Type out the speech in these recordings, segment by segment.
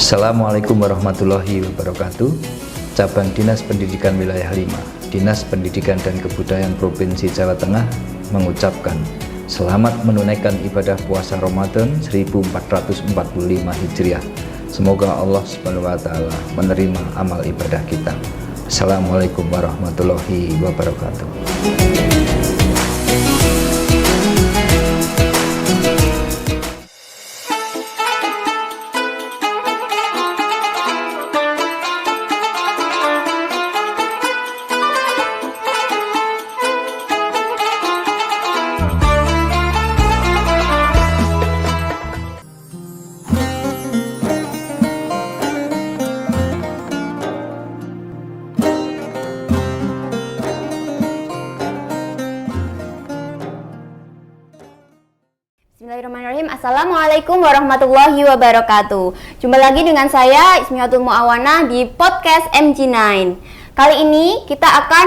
Assalamualaikum warahmatullahi wabarakatuh. Cabang Dinas Pendidikan Wilayah 5, Dinas Pendidikan dan Kebudayaan Provinsi Jawa Tengah mengucapkan selamat menunaikan ibadah puasa Ramadan 1445 Hijriah. Semoga Allah SWT menerima amal ibadah kita. Assalamualaikum warahmatullahi wabarakatuh. Bismillahirrahmanirrahim. Assalamualaikum warahmatullahi wabarakatuh. Jumpa lagi dengan saya Ismiatul Muawana di podcast MG9. Kali ini kita akan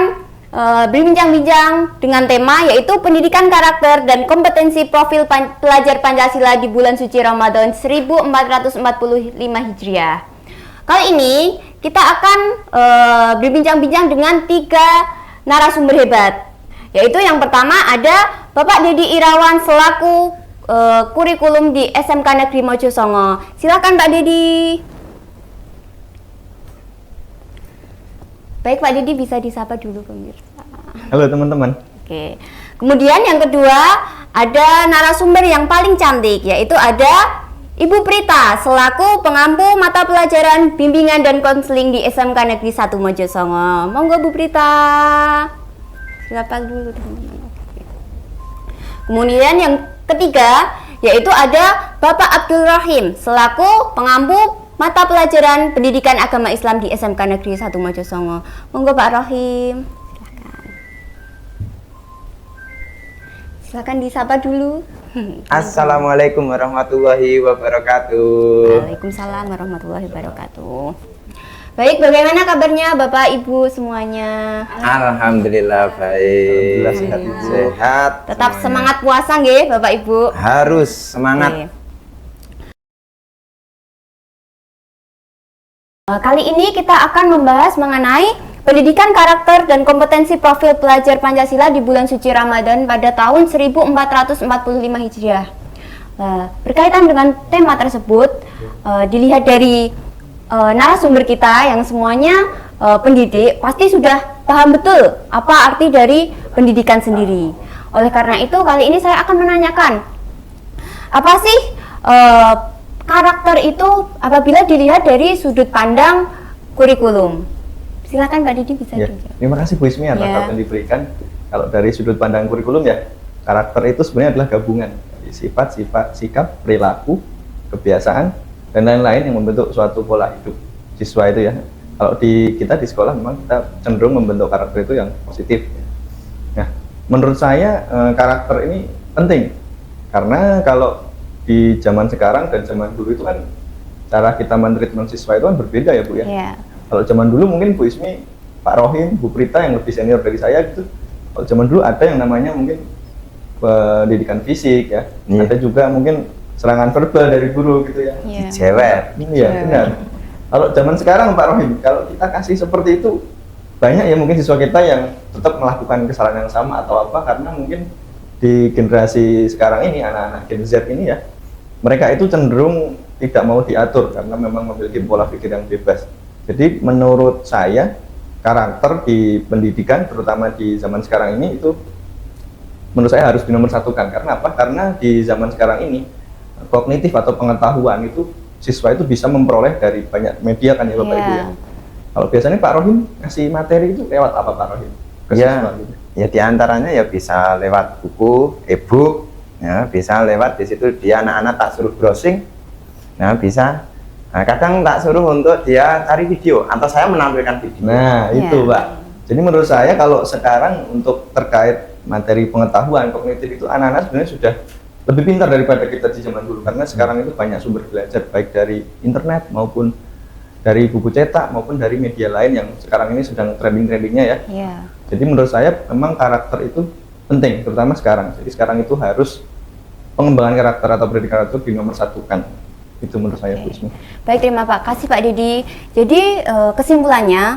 berbincang-bincang dengan tema yaitu pendidikan karakter dan kompetensi profil pelajar Pancasila di bulan suci Ramadan 1445 Hijriah. Kali ini kita akan berbincang-bincang dengan 3 narasumber hebat. Yaitu yang pertama ada Bapak Dedi Irawan selaku kurikulum di SMK Negeri Mojosongo. Silakan Pak Dedi. Baik Pak Dedi, bisa disapa dulu pemirsa. Halo teman-teman. Oke. Kemudian yang kedua ada narasumber yang paling cantik, yaitu ada Ibu Prita selaku pengampu mata pelajaran bimbingan dan konseling di SMK Negeri 1 Mojosongo. Monggo Bu Prita. Silakan dulu teman-teman. Kemudian yang ketiga yaitu ada Bapak Abdul Rahim selaku pengampu mata pelajaran pendidikan agama Islam di SMK Negeri 1 Mojosongo. Monggo Pak Rahim. Silakan disapa dulu. Assalamualaikum warahmatullahi wabarakatuh. Waalaikumsalam warahmatullahi wabarakatuh. Baik, bagaimana kabarnya Bapak Ibu semuanya? Alhamdulillah baik. Alhamdulillah. Sehat. Tetap semuanya. semangat puasa nggih Bapak Ibu. Harus semangat. Oke. Kali ini kita akan membahas mengenai pendidikan karakter dan kompetensi profil pelajar Pancasila di bulan suci Ramadan pada tahun 1445 Hijriah. Berkaitan dengan tema tersebut, dilihat dari narasumber kita yang semuanya pendidik pasti sudah paham betul apa arti dari pendidikan sendiri. Oleh karena itu kali ini saya akan menanyakan apa sih karakter itu apabila dilihat dari sudut pandang kurikulum. Silakan Pak Didi bisa dijawab. Terima kasih Bu Ismi atas waktu yang diberikan. Kalau dari sudut pandang kurikulum ya, karakter itu sebenarnya adalah gabungan sifat, sikap, perilaku, kebiasaan dan lain-lain yang membentuk suatu pola hidup siswa itu ya. Kalau kita di sekolah memang kita cenderung membentuk karakter itu yang positif. Nah, menurut saya karakter ini penting karena kalau di zaman sekarang dan zaman dulu itu kan cara kita mentreatment siswa itu kan berbeda ya Bu ya. Yeah. Kalau zaman dulu mungkin Bu Ismi, Pak Rohim, Bu Prita yang lebih senior dari saya gitu. Kalau zaman dulu ada yang namanya mungkin pendidikan fisik ya. Ada juga mungkin serangan verbal dari guru gitu ya. Cewek. Iya, benar. Kalau zaman sekarang Pak Rohim, kalau kita kasih seperti itu banyak ya mungkin siswa kita yang tetap melakukan kesalahan yang sama atau apa karena mungkin di generasi sekarang ini anak-anak Gen Z ini ya mereka itu cenderung tidak mau diatur karena memang memiliki pola pikir yang bebas. Jadi menurut saya karakter di pendidikan terutama di zaman sekarang ini itu menurut saya harus dinomorsatukan. Karena apa? Karena di zaman sekarang ini kognitif atau pengetahuan itu siswa itu bisa memperoleh dari banyak media kan ya Bapak Ibu ya. Kalau biasanya Pak Rohim ngasih materi itu lewat apa Pak Rohim? Ya diantaranya ya bisa lewat buku, e-book, ya bisa lewat di situ dia anak-anak tak suruh browsing, ya bisa. Nah, kadang tak suruh untuk dia cari video atau saya menampilkan video. Nah itu Pak. Jadi menurut saya kalau sekarang untuk terkait materi pengetahuan kognitif itu anak-anak sebenarnya sudah lebih pintar daripada kita di zaman dulu karena sekarang itu banyak sumber belajar baik dari internet maupun dari buku cetak maupun dari media lain yang sekarang ini sedang trending-trendingnya ya. Jadi menurut saya memang karakter itu penting terutama sekarang. Jadi sekarang itu harus pengembangan karakter atau pendidikan itu dinomorsatukan. Itu menurut saya, Bu Oke. Ismi. Baik, terima kasih Pak Dedi. Jadi kesimpulannya,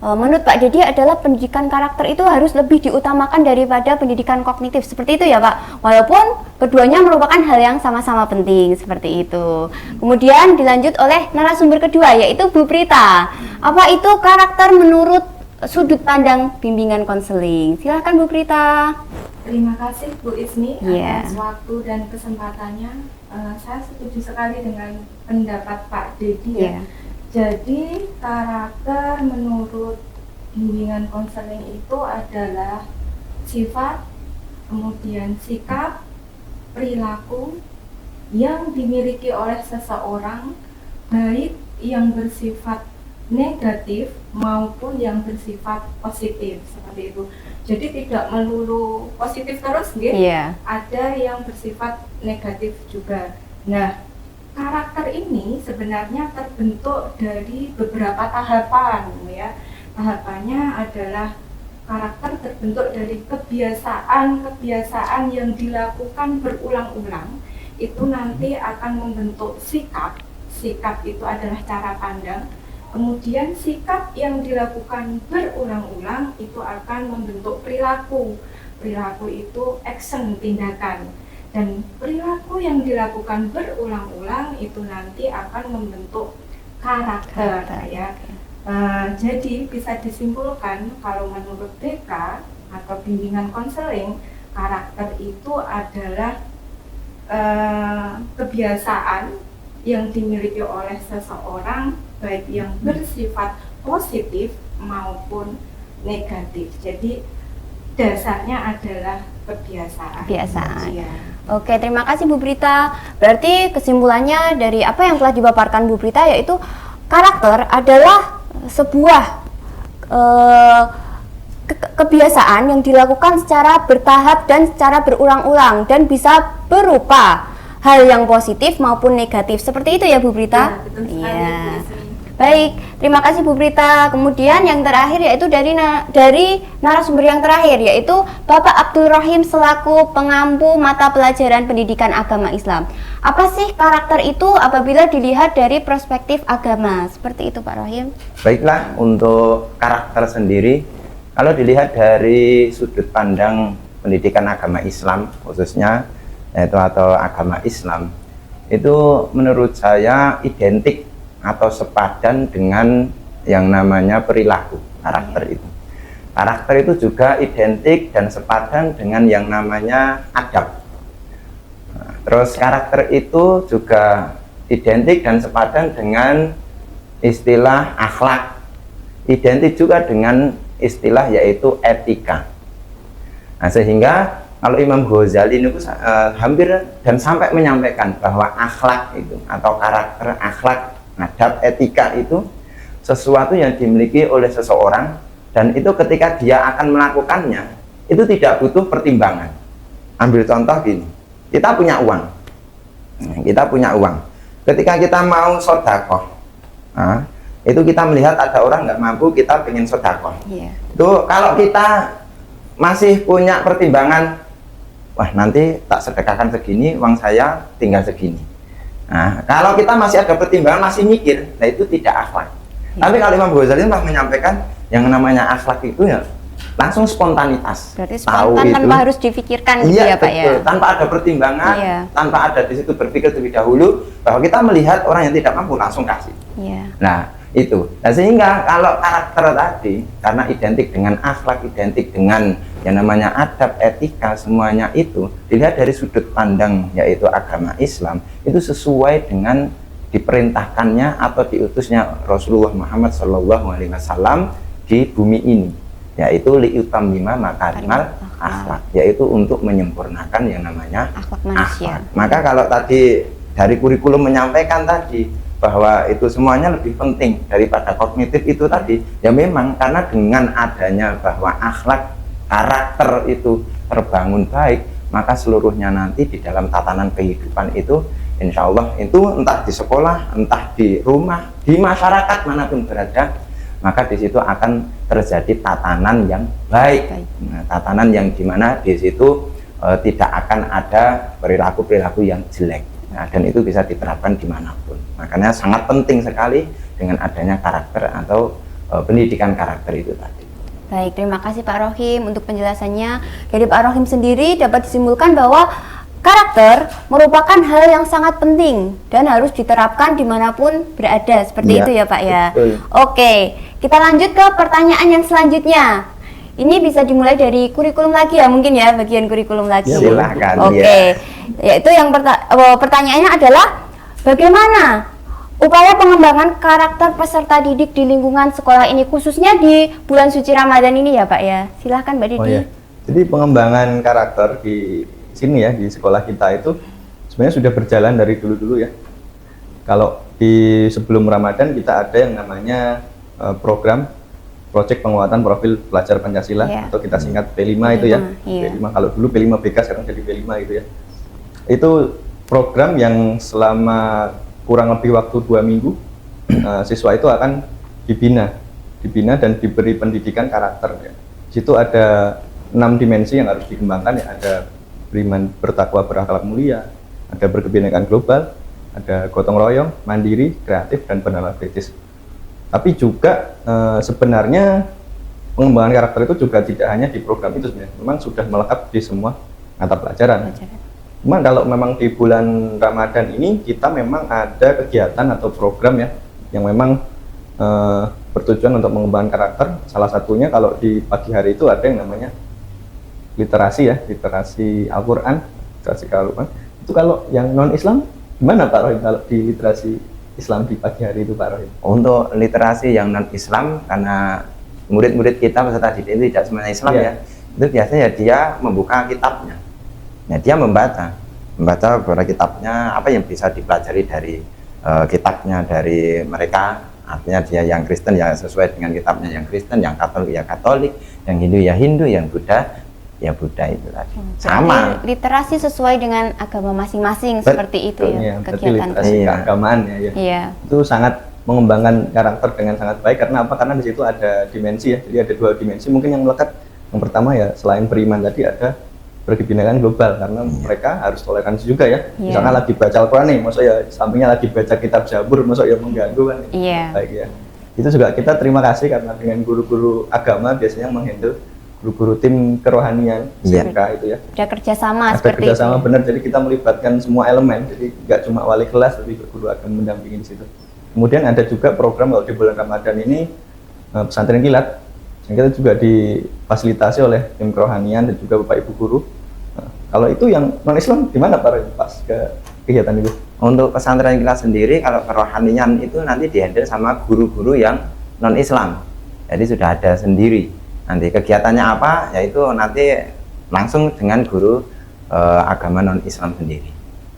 menurut Pak Dedi adalah pendidikan karakter itu harus lebih diutamakan daripada pendidikan kognitif. Seperti itu ya Pak? Walaupun keduanya merupakan hal yang sama-sama penting, seperti itu. Kemudian dilanjut oleh narasumber kedua, yaitu Bu Prita. Apa itu karakter menurut sudut pandang bimbingan konseling? Silahkan Bu Prita. Terima kasih Bu Ismi Iya. atas waktu dan kesempatannya. Saya setuju sekali dengan pendapat Pak Dedi Iya. ya. Jadi karakter menurut bimbingan konseling itu adalah sifat, kemudian sikap, perilaku yang dimiliki oleh seseorang, baik yang bersifat negatif maupun yang bersifat positif, seperti itu. Jadi tidak melulu positif terus, gitu. Iya. Ada yang bersifat negatif juga. Nah, karakter ini sebenarnya terbentuk dari beberapa tahapan, ya. Tahapannya adalah karakter terbentuk dari kebiasaan yang dilakukan berulang-ulang. Itu nanti akan membentuk sikap. Sikap itu adalah cara pandang. Kemudian sikap yang dilakukan berulang-ulang itu akan membentuk perilaku. Perilaku itu action, tindakan. Dan perilaku yang dilakukan berulang-ulang itu nanti akan membentuk karakter. Ya. Jadi bisa disimpulkan kalau menurut BK atau bimbingan konseling, karakter itu adalah kebiasaan yang dimiliki oleh seseorang, baik yang bersifat positif maupun negatif. Jadi dasarnya adalah kebiasaan. Kebiasaan. Iya. Oke, terima kasih Bu Prita. Berarti kesimpulannya dari apa yang telah dipaparkan Bu Prita, yaitu karakter adalah sebuah kebiasaan yang dilakukan secara bertahap dan secara berulang-ulang dan bisa berupa hal yang positif maupun negatif. Seperti itu ya Bu Prita? Ya, betul sekali, Bu Iya. Ismi. Baik, terima kasih Bu Prita. Kemudian yang terakhir yaitu dari narasumber yang terakhir, yaitu Bapak Abdul Rahim selaku pengampu mata pelajaran pendidikan agama Islam. Apa sih karakter itu apabila dilihat dari perspektif agama? Seperti itu Pak Rahim. Baiklah, untuk karakter sendiri, kalau dilihat dari sudut pandang pendidikan agama Islam khususnya, yaitu atau agama Islam, itu menurut saya identik atau sepadan dengan yang namanya perilaku. Karakter itu, karakter itu juga identik dan sepadan dengan yang namanya adab. Nah, terus karakter itu juga identik dan sepadan dengan istilah akhlak, identik juga dengan istilah yaitu etika. Nah, sehingga kalau Imam Ghazali itu hampir dan sampai menyampaikan bahwa akhlak itu atau karakter, akhlak, adab, etika itu sesuatu yang dimiliki oleh seseorang, dan itu ketika dia akan melakukannya itu tidak butuh pertimbangan. Ambil contoh gini, kita punya uang, ketika kita mau sedekah, itu kita melihat ada orang nggak mampu, kita pengen sedekah. Itu kalau kita masih punya pertimbangan, wah nanti tak sedekahkan segini, uang saya tinggal segini. Nah, kalau kita masih ada pertimbangan, masih mikir, nah itu tidak akhlak. Tapi kalau Imam Ghazali telah menyampaikan yang namanya akhlak itu ya langsung spontanitas. Berarti spontan tanpa harus difikirkan gitu ya Pak betul. ya? Tanpa ada pertimbangan, tanpa ada di situ berpikir terlebih dahulu bahwa kita melihat orang yang tidak mampu langsung kasih. Nah itu. Nah, sehingga kalau karakter tadi karena identik dengan akhlak, identik dengan yang namanya adab, etika, semuanya itu dilihat dari sudut pandang yaitu agama Islam, itu sesuai dengan diperintahkannya atau diutusnya Rasulullah Muhammad SAW di bumi ini, yaitu liutammima makarimal akhlak, yaitu untuk menyempurnakan yang namanya akhlak. Maka kalau tadi dari kurikulum menyampaikan tadi bahwa itu semuanya lebih penting daripada kognitif itu tadi, ya memang karena dengan adanya bahwa akhlak, karakter itu terbangun baik, maka seluruhnya nanti di dalam tatanan kehidupan itu insya Allah itu entah di sekolah, entah di rumah, di masyarakat manapun berada, maka di situ akan terjadi tatanan yang baik. Nah, tatanan yang dimana di situ tidak akan ada perilaku-perilaku yang jelek. Nah, dan itu bisa diterapkan dimanapun. Makanya sangat penting sekali dengan adanya karakter atau pendidikan karakter itu tadi. Baik, terima kasih Pak Rohim untuk penjelasannya. Dari Pak Rohim sendiri dapat disimpulkan bahwa karakter merupakan hal yang sangat penting dan harus diterapkan dimanapun berada. Seperti itu ya Pak ya. Betul. Oke, kita lanjut ke pertanyaan yang selanjutnya. Ini bisa dimulai dari kurikulum lagi ya, mungkin ya, bagian kurikulum lagi. Ya, Silakan. Oke, yaitu yang pertanyaannya adalah bagaimana upaya pengembangan karakter peserta didik di lingkungan sekolah ini, khususnya di bulan suci Ramadan ini ya Pak ya. Silahkan Mbak Didi. Oh ya, jadi pengembangan karakter di sini ya, di sekolah kita itu sebenarnya sudah berjalan dari dulu-dulu ya. Kalau di sebelum Ramadan kita ada yang namanya program Proyek Penguatan Profil Pelajar Pancasila, atau kita singkat P5 itu ya. Iya. P5, kalau dulu P5BK sekarang jadi P5 gitu ya. Itu program yang selama kurang lebih waktu 2 minggu siswa itu akan dibina dan diberi pendidikan karakter ya. Di situ ada 6 dimensi yang harus dikembangkan ya, ada beriman, bertakwa, berakhlak mulia, ada berkebinekaan global, ada gotong royong, mandiri, kreatif, dan bernalar kritis. Tapi juga sebenarnya pengembangan karakter itu juga tidak hanya di program itu sebenarnya, memang sudah melekat di semua mata pelajaran. Cuma kalau memang di bulan Ramadan ini kita memang ada kegiatan atau program ya yang memang bertujuan untuk mengembangkan karakter. Salah satunya kalau di pagi hari itu ada yang namanya literasi ya, literasi Al-Quran, literasi Al-Quran. Itu kalau yang non-Islam gimana Pak Rohim kalau di literasi Islam di pagi hari itu Pak Rohim? Untuk literasi yang non-Islam, karena murid-murid kita peserta didik itu tidak semuanya Islam ya, itu biasanya dia membuka kitabnya. Nah, dia membaca beberapa kitabnya, apa yang bisa dipelajari dari kitabnya dari mereka. Artinya dia yang Kristen ya sesuai dengan kitabnya, yang Kristen, yang Katolik ya Katolik, yang Hindu ya Hindu, yang Buddha ya Buddha itu tadi. Sama. Literasi sesuai dengan agama masing-masing seperti itu ya, kegiatan literasi keagamaan ya. Iya. Itu sangat mengembangkan karakter dengan sangat baik. Karena apa? Karena di situ ada dimensi ya. Jadi ada 2 dimensi mungkin yang melekat. Yang pertama ya selain beriman tadi ada berkebinekaan global, karena mereka harus toleransi juga ya. Misalnya lagi baca Al-Quran nih, maksud ya sampingnya lagi baca kitab Zabur, maksud ya mengganggu kan. Baik ya. Itu juga kita terima kasih karena dengan guru-guru agama biasanya menghandle guru-guru tim kerohanian SMK itu ya. Ada kerjasama ada seperti kerjasama itu. Benar, jadi kita melibatkan semua elemen, jadi nggak cuma wali kelas, tapi guru akan mendampingi di situ. Kemudian ada juga program kalau di bulan Ramadan ini pesantren kilat, yang kita juga difasilitasi oleh tim kerohanian dan juga Bapak Ibu guru. Nah, kalau itu yang non-Islam gimana Pak Rohim pas ke kegiatan itu? Untuk pesantren kilat sendiri, kalau kerohanian itu nanti dihandle sama guru-guru yang non-Islam. Jadi sudah ada sendiri. Nanti kegiatannya apa, yaitu nanti langsung dengan guru agama non-Islam sendiri.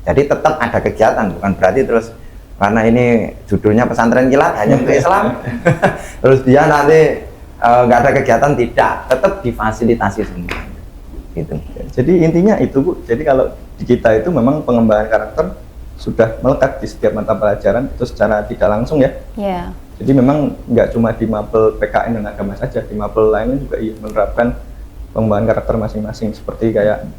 Jadi tetap ada kegiatan, bukan berarti terus karena ini judulnya pesantren kilat hanya untuk Islam, terus dia nanti nggak ada kegiatan, tidak, tetap difasilitasi semua. Gitu. Jadi intinya itu Bu. Jadi kalau di kita itu memang pengembangan karakter sudah melekat di setiap mata pelajaran itu secara tidak langsung ya. Iya. Jadi memang nggak cuma di mapel PKN dan agama saja, di mapel lainnya juga menerapkan pengembangan karakter masing-masing. Seperti kayak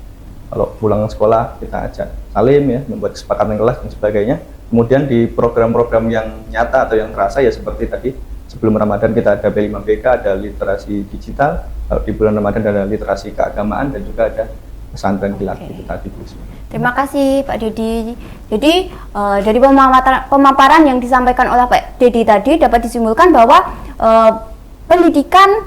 kalau pulang sekolah kita ajak salim ya, membuat kesepakatan kelas dan sebagainya. Kemudian di program-program yang nyata atau yang terasa ya seperti tadi sebelum Ramadan kita ada B5BK, ada literasi digital. Kalau di bulan Ramadan ada literasi keagamaan dan juga ada pesantren kilat itu tadi Bu. Terima kasih Pak Dedi. Jadi dari pemaparan yang disampaikan oleh Pak Dedi tadi dapat disimpulkan bahwa pendidikan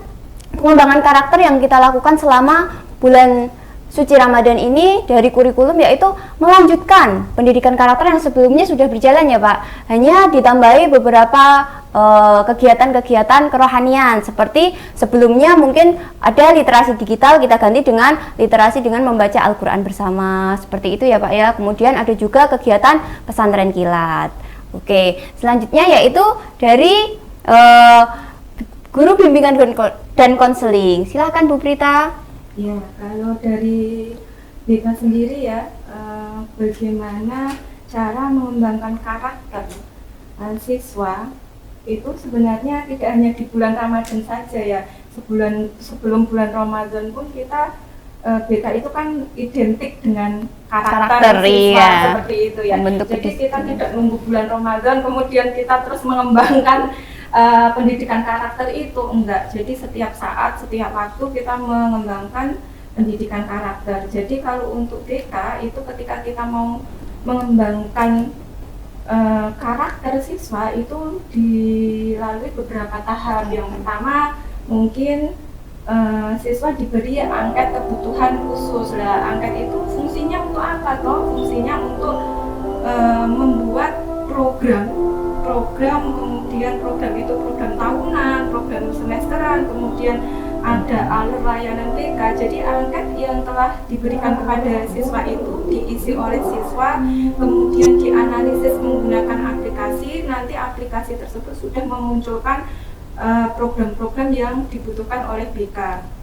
pengembangan karakter yang kita lakukan selama bulan suci Ramadan ini dari kurikulum yaitu melanjutkan pendidikan karakter yang sebelumnya sudah berjalan ya Pak. Hanya ditambahi beberapa kegiatan-kegiatan kerohanian seperti sebelumnya mungkin ada literasi digital, kita ganti dengan literasi dengan membaca Al-Quran bersama seperti itu ya Pak ya. Kemudian ada juga kegiatan pesantren kilat. Oke, selanjutnya yaitu dari guru bimbingan dan konseling. Silahkan Bu Prita. Ya, kalau dari BK sendiri ya, bagaimana cara mengembangkan karakter siswa itu sebenarnya tidak hanya di bulan Ramadan saja ya. Sebelum bulan Ramadan pun kita BK itu kan identik dengan Karakter, siswa iya. seperti itu ya. Membentuk Jadi kedisiplinan. kita tidak nunggu bulan Ramadan kemudian kita terus mengembangkan pendidikan karakter itu, enggak. Jadi setiap saat, setiap waktu kita mengembangkan pendidikan karakter. Jadi kalau untuk TK itu ketika kita mau mengembangkan karakter siswa itu dilalui beberapa tahap. Yang pertama mungkin siswa diberi angket kebutuhan khusus. Lah, angket itu fungsinya untuk apa toh? Fungsinya untuk membuat program, kemudian program itu program tahunan, program semesteran, kemudian ada alur layanan TK. Jadi angket yang telah diberikan kepada siswa itu diisi oleh siswa, kemudian dianalisis menggunakan aplikasi. Nanti aplikasi tersebut sudah memunculkan program-program yang dibutuhkan oleh BK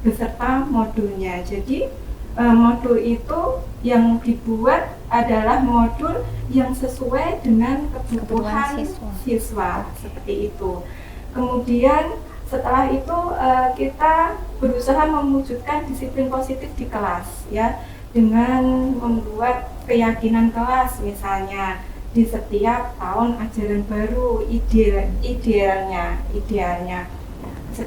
beserta modulnya. Jadi modul itu yang dibuat adalah modul yang sesuai dengan kebutuhan siswa seperti itu. Kemudian setelah itu kita berusaha mewujudkan disiplin positif di kelas ya, dengan membuat keyakinan kelas misalnya di setiap tahun ajaran baru. Idealnya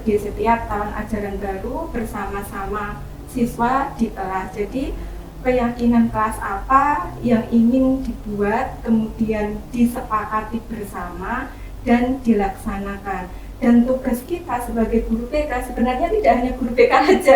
di setiap tahun ajaran baru bersama-sama siswa di kelas. Jadi keyakinan kelas apa yang ingin dibuat, kemudian disepakati bersama dan dilaksanakan. Dan tugas kita sebagai guru PK sebenarnya tidak hanya guru PK aja,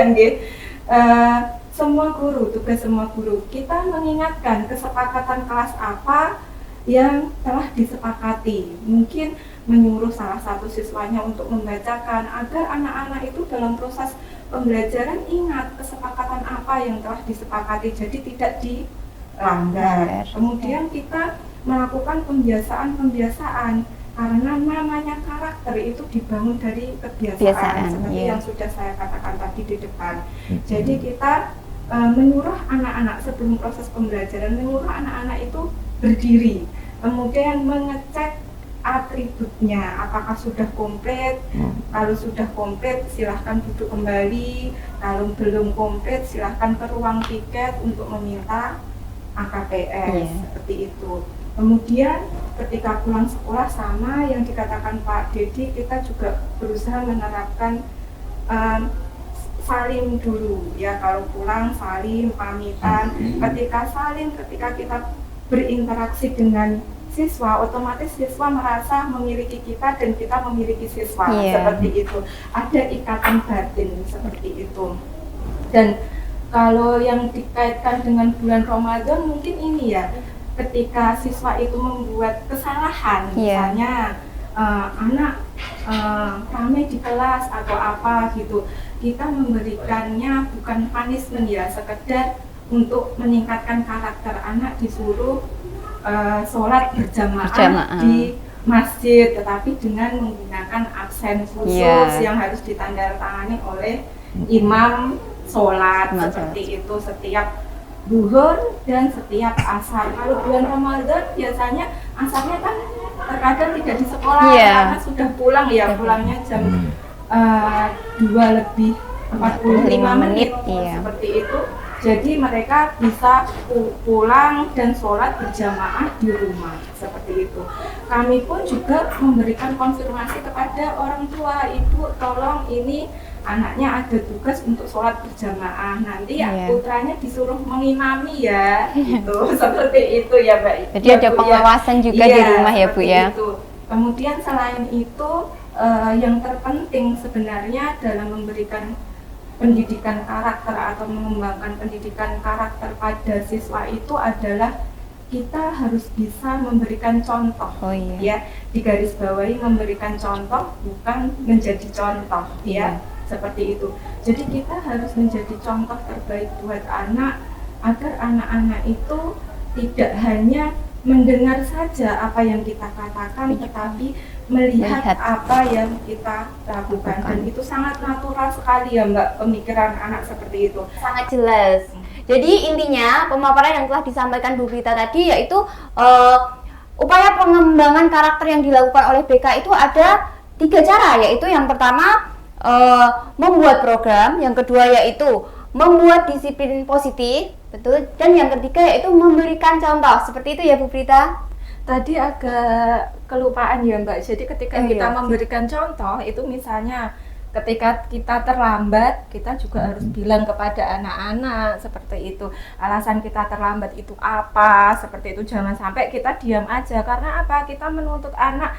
semua guru, tugas semua guru. Kita mengingatkan kesepakatan kelas apa yang telah disepakati. Mungkin menyuruh salah satu siswanya untuk membacakan agar anak-anak itu dalam proses pembelajaran ingat kesepakatan apa yang telah disepakati, jadi tidak dilanggar. Kemudian kita melakukan pembiasaan karena namanya karakter itu dibangun dari kebiasaan seperti yang sudah saya katakan tadi di depan. Jadi kita menyuruh anak-anak sebelum proses pembelajaran, menyuruh anak-anak itu berdiri, kemudian mengecek atributnya apakah sudah komplit. Kalau sudah komplit silahkan duduk kembali, kalau belum komplit silahkan ke ruang tiket untuk meminta AKPS. Seperti itu. Kemudian ketika pulang sekolah sama yang dikatakan Pak Dedi, kita juga berusaha menerapkan salim dulu ya. Kalau pulang salim, pamitan. Ketika salim, ketika kita berinteraksi dengan siswa, otomatis siswa merasa memiliki kita dan kita memiliki siswa. Seperti itu. Ada ikatan batin seperti itu. Dan kalau yang dikaitkan dengan bulan Ramadan mungkin ini ya, ketika siswa itu membuat kesalahan, misalnya anak rame di kelas atau apa gitu, kita memberikannya bukan punishment ya, sekedar untuk meningkatkan karakter anak, disuruh sholat berjamaah di masjid, tetapi dengan menggunakan absen khusus yang harus ditandatangani oleh imam sholat. Seperti itu setiap zuhur dan setiap asar. Kalau bulan Ramadan biasanya asarnya kan terkadang tidak di sekolah karena sudah pulang ya, pulangnya jam 2:45 menit seperti itu. Jadi mereka bisa pulang dan sholat berjamaah di rumah, seperti itu. Kami pun juga memberikan konfirmasi kepada orang tua, ibu tolong ini anaknya ada tugas untuk sholat berjamaah, nanti putranya disuruh mengimami ya, gitu. Seperti itu ya Mbak. Jadi ada pengawasan juga di rumah ya Bu ya. Itu. Kemudian selain itu yang terpenting sebenarnya dalam memberikan pendidikan karakter atau mengembangkan pendidikan karakter pada siswa itu adalah kita harus bisa memberikan contoh. Ya, digarisbawahi memberikan contoh bukan menjadi contoh ya. Seperti itu. Jadi kita harus menjadi contoh terbaik buat anak agar anak-anak itu tidak hanya mendengar saja apa yang kita katakan, tetapi melihat apa yang kita lakukan. Dan itu sangat natural sekali ya Mbak, pemikiran anak seperti itu. Sangat jelas. Jadi intinya pemaparan yang telah disampaikan Bu Vita tadi yaitu upaya pengembangan karakter yang dilakukan oleh BK itu ada 3 cara, yaitu yang pertama membuat program, yang kedua yaitu membuat disiplin positif, betul. Dan yang ketiga yaitu memberikan contoh. Seperti itu ya Bu Prita? Tadi agak kelupaan ya Mbak. Jadi ketika kita Iya. memberikan contoh itu misalnya ketika kita terlambat, kita juga harus bilang kepada anak-anak seperti itu. Alasan kita terlambat itu apa? Seperti itu, jangan sampai kita diam aja. Karena apa? Kita menuntut anak,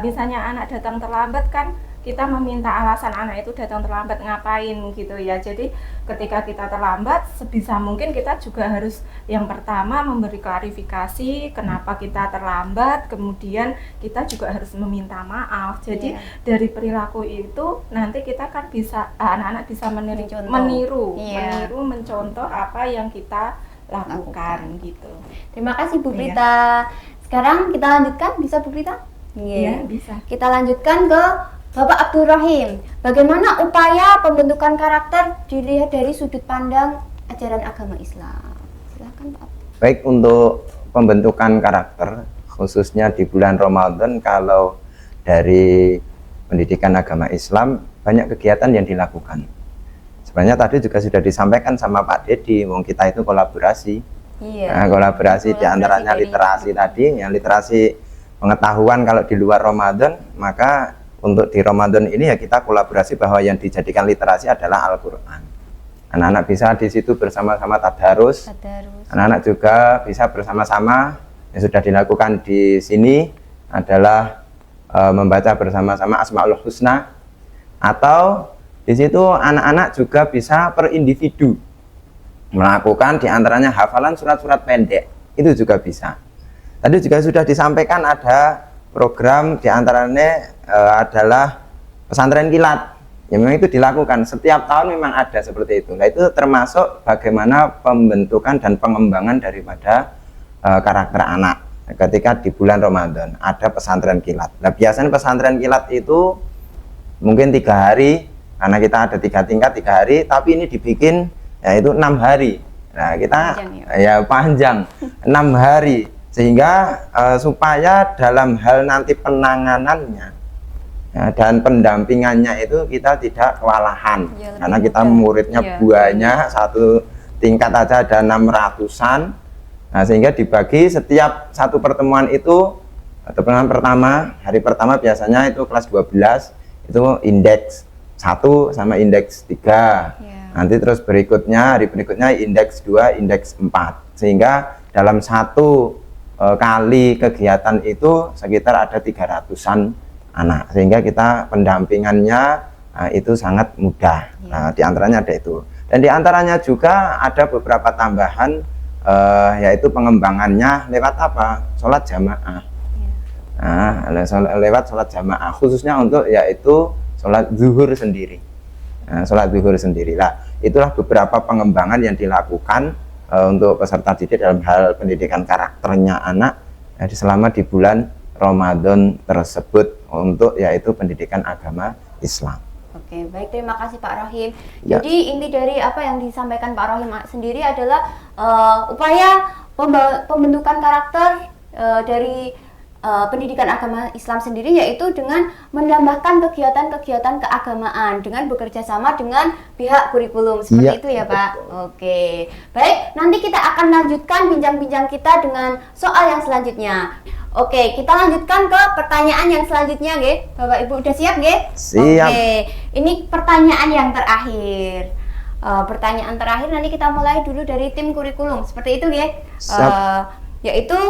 misalnya anak datang terlambat kan, kita meminta alasan anak itu datang terlambat ngapain gitu ya. Jadi ketika kita terlambat, sebisa mungkin kita juga harus yang pertama memberi klarifikasi kenapa kita terlambat, kemudian kita juga harus meminta maaf. Jadi dari perilaku itu nanti kita kan bisa anak-anak bisa meniru, mencontoh apa yang kita lakukan gitu. Terima kasih Bu Prita. Sekarang kita lanjutkan, bisa Bu Prita? Iya, bisa. Kita lanjutkan ke Bapak Abdul Rahim. Bagaimana upaya pembentukan karakter dilihat dari sudut pandang ajaran agama Islam? Silakan Pak. Baik, untuk pembentukan karakter khususnya di bulan Ramadan, kalau dari pendidikan agama Islam banyak kegiatan yang dilakukan. Sebenarnya tadi juga sudah disampaikan sama Pak Dedi, kita itu kolaborasi. Iya. Nah, kolaborasi diantaranya literasi tadi, yang literasi pengetahuan kalau di luar Ramadan, maka untuk di Ramadan ini ya kita kolaborasi bahwa yang dijadikan literasi adalah Al-Quran. Anak-anak bisa di situ bersama-sama tadarus. Anak-anak juga bisa bersama-sama, yang sudah dilakukan di sini adalah membaca bersama-sama Asmaul Husna, atau di situ anak-anak juga bisa per individu melakukan diantaranya hafalan surat-surat pendek, itu juga bisa. Tadi juga sudah disampaikan ada program diantaranya adalah pesantren kilat, ya memang itu dilakukan setiap tahun, memang ada seperti itu. Nah, itu termasuk bagaimana pembentukan dan pengembangan daripada karakter anak ketika di bulan Ramadan ada pesantren kilat. Nah, biasanya pesantren kilat itu mungkin 3 hari, karena kita ada 3 tingkat 3 hari, tapi ini dibikin yaitu 6 hari. Nah, kita panjang 6 hari, sehingga supaya dalam hal nanti penanganannya dan pendampingannya itu kita tidak kewalahan, karena kita muridnya banyak, satu tingkat aja ada 600-an. Nah, sehingga dibagi setiap satu pertemuan itu, pertemuan pertama, hari pertama biasanya itu kelas 12 itu indeks 1 sama indeks 3. Nanti terus berikutnya, hari berikutnya indeks 2, indeks 4. Sehingga dalam satu kali kegiatan itu sekitar ada 300-an anak, sehingga kita pendampingannya itu sangat mudah. Nah, diantaranya ada itu, dan diantaranya juga ada beberapa tambahan, yaitu pengembangannya lewat apa? Sholat jamaah. Nah, lewat sholat jamaah, khususnya untuk yaitu sholat zuhur sendiri. Nah, sholat zuhur sendiri lah, itulah beberapa pengembangan yang dilakukan untuk peserta didik dalam hal pendidikan karakternya anak selama di bulan Ramadan tersebut, untuk yaitu pendidikan agama Islam. Oke, baik, terima kasih Pak Rohim. Jadi inti dari apa yang disampaikan Pak Rohim sendiri adalah upaya pembentukan karakter dari pendidikan agama Islam sendiri, yaitu dengan menambahkan kegiatan-kegiatan keagamaan dengan bekerja sama dengan pihak kurikulum, seperti itu ya Pak. Oke, baik, nanti kita akan lanjutkan bincang-bincang kita dengan soal yang selanjutnya. Oke, kita lanjutkan ke pertanyaan yang selanjutnya, nggih. Bapak Ibu udah siap, nggih? Siap. Oke, ini pertanyaan yang terakhir. Pertanyaan terakhir nanti kita mulai dulu dari tim kurikulum, seperti itu, nggih. Yaitu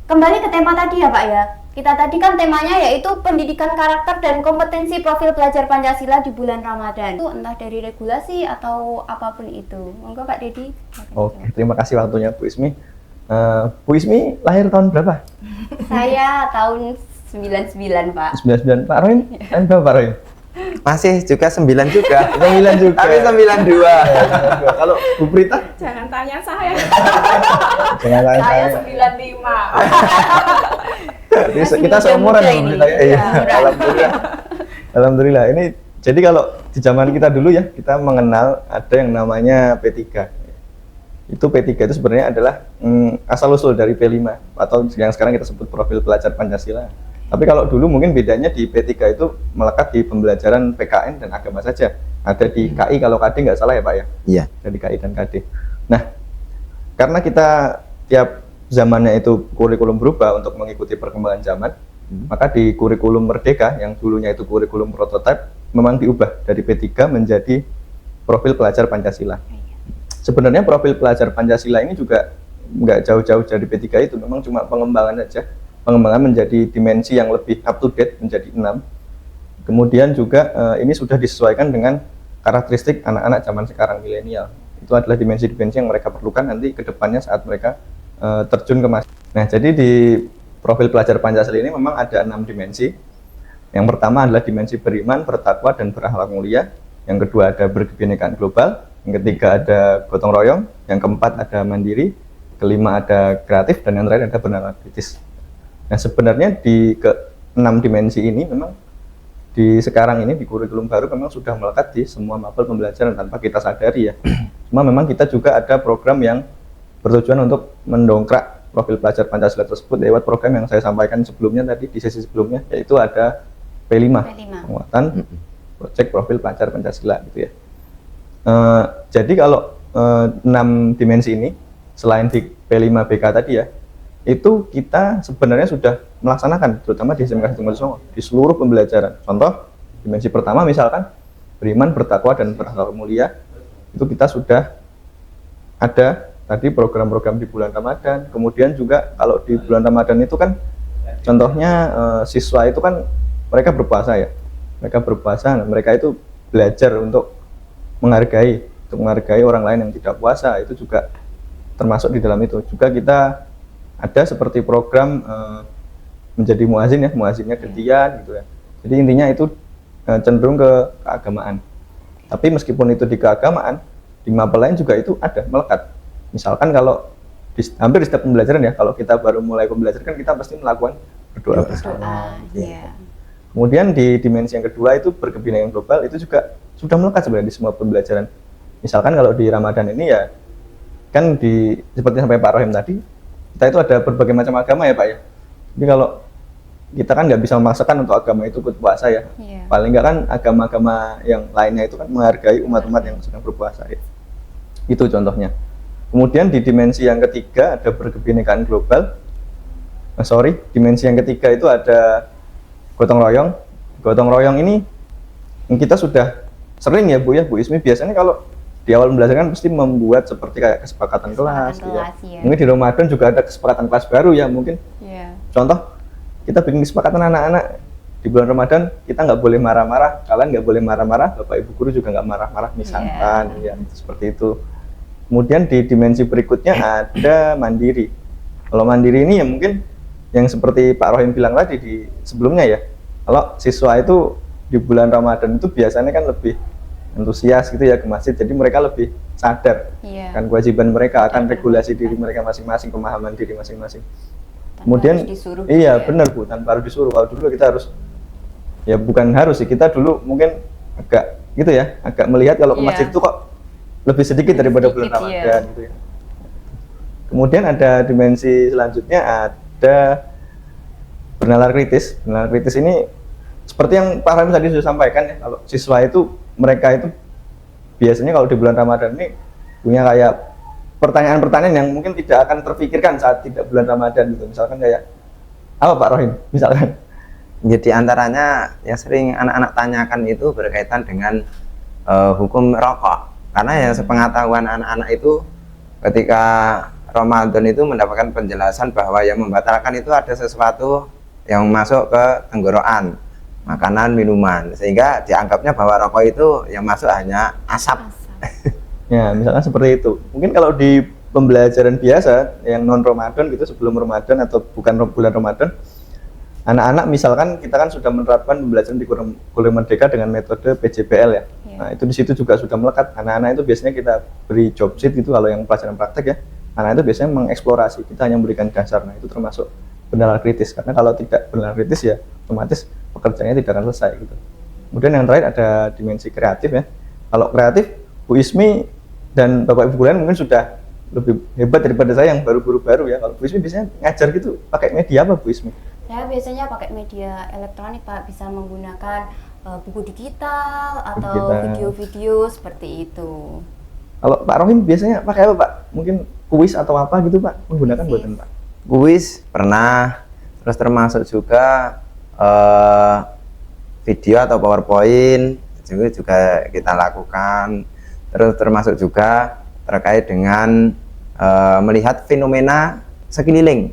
kembali ke tema tadi ya Pak ya. Kita tadi kan temanya yaitu pendidikan karakter dan kompetensi profil pelajar Pancasila di bulan Ramadan. Itu entah dari regulasi atau apapun itu. Monggo Pak Dedi. Oke, terima kasih waktunya Bu Ismi. Bu Ismi lahir tahun berapa? Saya tahun 99 Pak. 99. Pak Rohim? Tahun berapa Pak Rohim? Masih juga 9 juga. 9 juga. Tapi 92. Kalau Bu Prita? Jangan tanya saya. Jangan tanya Saya saya. 95. Kita seumuran ya Bu Prita. Iya. Alhamdulillah. Alhamdulillah. Ini jadi kalau di zaman kita dulu ya, kita mengenal ada yang namanya P3. Itu P3 itu sebenarnya adalah asal usul dari P5 atau yang sekarang kita sebut profil pelajar Pancasila. Tapi kalau dulu mungkin bedanya di P3 itu melekat di pembelajaran PKN dan agama saja. Ada di KI kalau KD nggak salah ya Pak ya? Iya. Dari KI dan KD. Nah, karena kita tiap zamannya itu kurikulum berubah untuk mengikuti perkembangan zaman, maka di kurikulum Merdeka yang dulunya itu kurikulum prototipe memang diubah dari P3 menjadi profil pelajar Pancasila. Sebenarnya profil pelajar Pancasila ini juga nggak jauh-jauh dari P3 itu, memang cuma pengembangan aja. Pengembangan menjadi dimensi yang lebih up to date menjadi 6. Kemudian juga ini sudah disesuaikan dengan karakteristik anak-anak zaman sekarang milenial. Itu adalah dimensi-dimensi yang mereka perlukan nanti ke depannya saat mereka terjun ke masyarakat. Nah, jadi di profil pelajar Pancasila ini memang ada 6 dimensi. Yang pertama adalah dimensi beriman, bertakwa, dan berakhlak mulia. Yang kedua ada berkebinekaan global. Yang ketiga ada gotong royong. Yang keempat ada mandiri. Kelima ada kreatif, dan yang terakhir ada bernalar kritis. Nah, sebenarnya di ke-6 dimensi ini memang di sekarang ini di kurikulum baru memang sudah melekat di semua mapel pembelajaran tanpa kita sadari ya. Cuma memang kita juga ada program yang bertujuan untuk mendongkrak profil pelajar Pancasila tersebut lewat program yang saya sampaikan sebelumnya tadi di sesi sebelumnya, yaitu ada P5. Penguatan proyek profil pelajar Pancasila gitu ya. Jadi kalau 6 dimensi ini selain di P5BK tadi ya, itu kita sebenarnya sudah melaksanakan terutama di SMK 1 Songo di seluruh pembelajaran. Contoh dimensi pertama misalkan beriman, bertakwa, dan berakhlak mulia, itu kita sudah ada tadi program-program di bulan Ramadan. Kemudian juga kalau di bulan Ramadan itu kan contohnya siswa itu kan mereka berpuasa ya, mereka berpuasa, mereka itu belajar untuk menghargai orang lain yang tidak puasa, itu juga termasuk di dalam itu. Juga kita ada seperti program menjadi muazin ya, muazinnya gantian gitu ya. Jadi intinya itu cenderung ke keagamaan. Tapi meskipun itu di keagamaan, di mapel lain juga itu ada melekat. Misalkan kalau hampir di setiap pembelajaran ya, kalau kita baru mulai pembelajaran kan kita pasti melakukan berdoa bersama. Kemudian di dimensi yang kedua itu berkebinekaan global, itu juga sudah melekat sebenarnya di semua pembelajaran. Misalkan kalau di Ramadan ini ya, kan seperti sampai Pak Rohim tadi, kita itu ada berbagai macam agama ya Pak ya. Jadi kalau kita kan nggak bisa memaksakan untuk agama itu ikut puasa ya. Paling nggak kan agama-agama yang lainnya itu kan menghargai umat-umat yang sedang berpuasa ya. Itu contohnya. Kemudian di dimensi yang ketiga ada berkebinekaan global. Dimensi yang ketiga itu ada gotong royong. Gotong royong ini kita sudah sering ya Bu Ismi, biasanya kalau di awal pembelajaran pasti membuat seperti kayak kesepakatan kelas ya. Mungkin di Ramadan juga ada kesepakatan kelas baru ya mungkin. Contoh, kita bikin kesepakatan anak-anak di bulan Ramadan kita nggak boleh marah-marah, kalian nggak boleh marah-marah, Bapak Ibu guru juga nggak marah-marah misalkan ya, seperti itu. Kemudian di dimensi berikutnya ada mandiri. Kalau mandiri ini ya mungkin yang seperti Pak Rohim bilang tadi di sebelumnya ya, kalau siswa itu di bulan Ramadan itu biasanya kan lebih antusias gitu ya ke masjid, jadi mereka lebih sadar kan kewajiban mereka akan regulasi diri mereka masing-masing, pemahaman diri masing-masing. Kemudian benar Bu, tanpa harus disuruh. Kalau dulu kita harus ya, bukan harus sih, kita dulu mungkin agak gitu ya, agak melihat kalau ke masjid itu kok lebih sedikit daripada bulan Ramadan gitu ya. Kemudian ada dimensi selanjutnya ada bernalar kritis. Bernalar kritis ini seperti yang Pak Rahim tadi sudah sampaikan ya, kalau siswa itu mereka itu biasanya kalau di bulan Ramadan ini punya kayak pertanyaan-pertanyaan yang mungkin tidak akan terpikirkan saat tidak bulan Ramadan gitu. Misalkan kayak apa Pak Rohim? Misalkan. Jadi antaranya yang sering anak-anak tanyakan itu berkaitan dengan hukum rokok. Karena ya sepengetahuan anak-anak itu ketika Ramadan itu mendapatkan penjelasan bahwa yang membatalkan itu ada sesuatu yang masuk ke tenggorokan, makanan, minuman, sehingga dianggapnya bahwa rokok itu yang masuk hanya asap. Ya, misalkan seperti itu. Mungkin kalau di pembelajaran biasa yang non Ramadan gitu, sebelum Ramadan atau bukan bulan Ramadan, anak-anak misalkan kita kan sudah menerapkan pembelajaran di kurikulum Merdeka dengan metode PJBL ya. Nah, itu di situ juga sudah melekat. Anak-anak itu biasanya kita beri job sheet itu kalau yang pelajaran praktek ya. Anak itu biasanya mengeksplorasi, kita hanya memberikan dasar. Nah, itu termasuk bernalar kritis, karena kalau tidak bernalar kritis ya otomatis pekerjaannya tidak akan selesai gitu. Kemudian yang terakhir ada dimensi kreatif ya. Kalau kreatif, Bu Ismi dan Bapak Ibu lain mungkin sudah lebih hebat daripada saya yang baru-baru ya. Kalau Bu Ismi biasanya ngajar gitu pakai media apa Bu Ismi? Saya biasanya pakai media elektronik Pak, bisa menggunakan buku digital atau Digital. video-video seperti itu. Kalau Pak Rohim biasanya pakai apa Pak? Mungkin kuis atau apa gitu Pak? Menggunakan Kuis. buatan Pak? Kuis pernah, terus termasuk juga video atau PowerPoint juga kita lakukan. Terus termasuk juga terkait dengan melihat fenomena sekeliling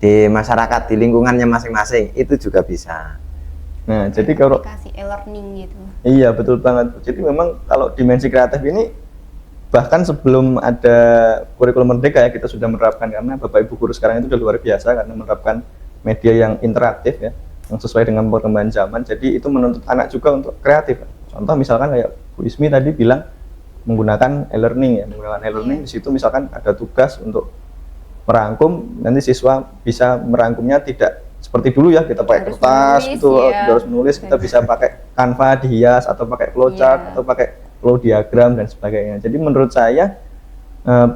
di masyarakat, di lingkungannya masing-masing, itu juga bisa. Nah, jadi kalau Aplikasi e-learning gitu. iya betul banget. Jadi memang kalau dimensi kreatif ini bahkan sebelum ada kurikulum merdeka ya kita sudah menerapkan, karena Bapak Ibu guru sekarang itu sudah luar biasa karena menerapkan media yang interaktif ya, yang sesuai dengan perkembangan zaman. Jadi itu menuntut anak juga untuk kreatif. Contoh misalkan kayak Bu Ismi tadi bilang menggunakan e-learning ya, menggunakan e-learning di situ misalkan ada tugas untuk merangkum, nanti siswa bisa merangkumnya tidak seperti dulu ya kita pakai Harus kertas menulis, gitu, ya. harus menulis, kita bisa pakai Canva dihias atau pakai flowchart Iya. atau pakai flow diagram dan sebagainya. Jadi menurut saya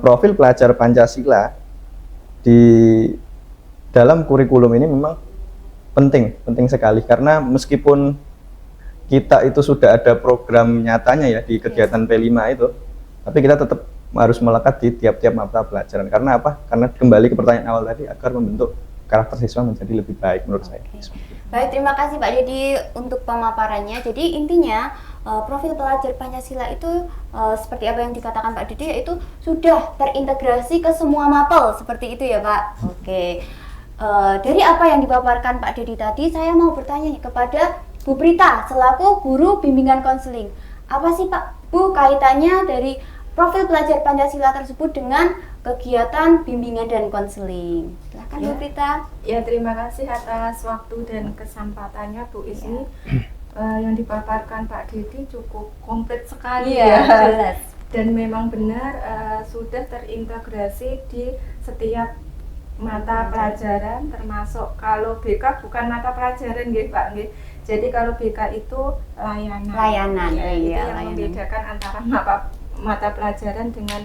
profil pelajar Pancasila di dalam kurikulum ini memang penting sekali, karena meskipun kita itu sudah ada program nyatanya ya di kegiatan P5 itu, tapi kita tetap harus melekat di tiap-tiap mata pelajaran. Karena apa? Karena kembali ke pertanyaan awal tadi, agar membentuk karakter siswa menjadi lebih baik menurut saya. Baik, terima kasih Pak Dedi untuk pemaparannya. Jadi intinya profil pelajar Pancasila itu seperti apa yang dikatakan Pak Dedi, yaitu sudah terintegrasi ke semua mapel seperti itu ya Pak. Oke. Dari apa yang dipaparkan Pak Dedi tadi, saya mau bertanya nih kepada Bu Prita selaku guru bimbingan konseling. Apa sih Pak Bu kaitannya dari profil pelajar Pancasila tersebut dengan kegiatan bimbingan dan konseling? Silakan Bu Ya. Prita. Ya, terima kasih atas waktu dan kesempatannya Bu Ismi. Yang dipaparkan Pak Dedi cukup komplit sekali Iya, ya. jelas. Dan memang benar sudah terintegrasi di setiap mata pelajaran, termasuk kalau BK bukan mata pelajaran nggih Pak nggih. Jadi kalau BK itu layanan. Layanan, Ya, iya, itu yang layanan. membedakan antara mata pelajaran dengan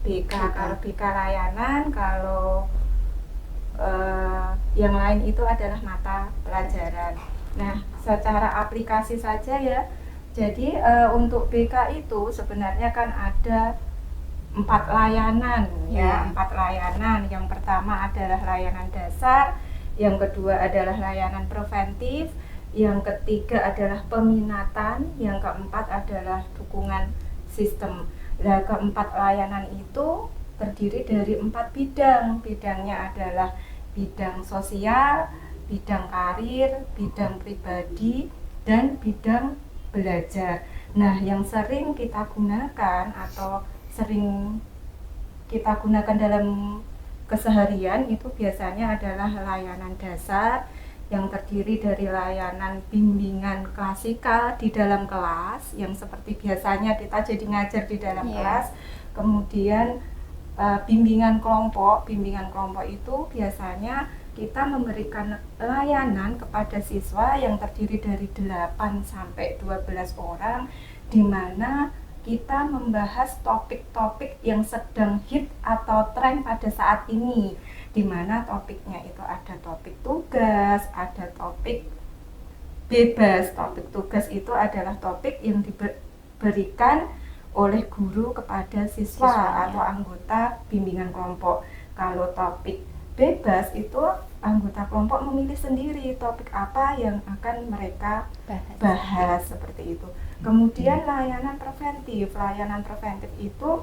BK. Kalau BK layanan, kalau yang lain itu adalah mata pelajaran. Nah, secara aplikasi saja ya. Jadi untuk BK itu sebenarnya kan ada 4 layanan ya, 4 layanan. Yang pertama adalah layanan dasar, yang kedua adalah layanan preventif, yang ketiga adalah peminatan, yang keempat adalah dukungan sistem. Nah, keempat layanan itu terdiri dari 4 bidang. Bidangnya adalah bidang sosial, bidang karir, bidang pribadi, dan bidang belajar. Nah, yang sering kita gunakan atau sering kita gunakan dalam keseharian itu biasanya adalah layanan dasar yang terdiri dari layanan bimbingan klasikal di dalam kelas yang seperti biasanya kita jadi ngajar di dalam kelas. Kemudian bimbingan kelompok itu biasanya kita memberikan layanan kepada siswa yang terdiri dari 8 sampai 12 orang, di mana kita membahas topik-topik yang sedang hit atau tren pada saat ini, di mana topiknya itu ada topik tugas, ada topik bebas. Topik tugas itu adalah topik yang diberikan oleh guru kepada siswa atau anggota bimbingan kelompok. Kalau topik bebas itu anggota kelompok memilih sendiri topik apa yang akan mereka bahas seperti itu. Kemudian layanan preventif. Layanan preventif itu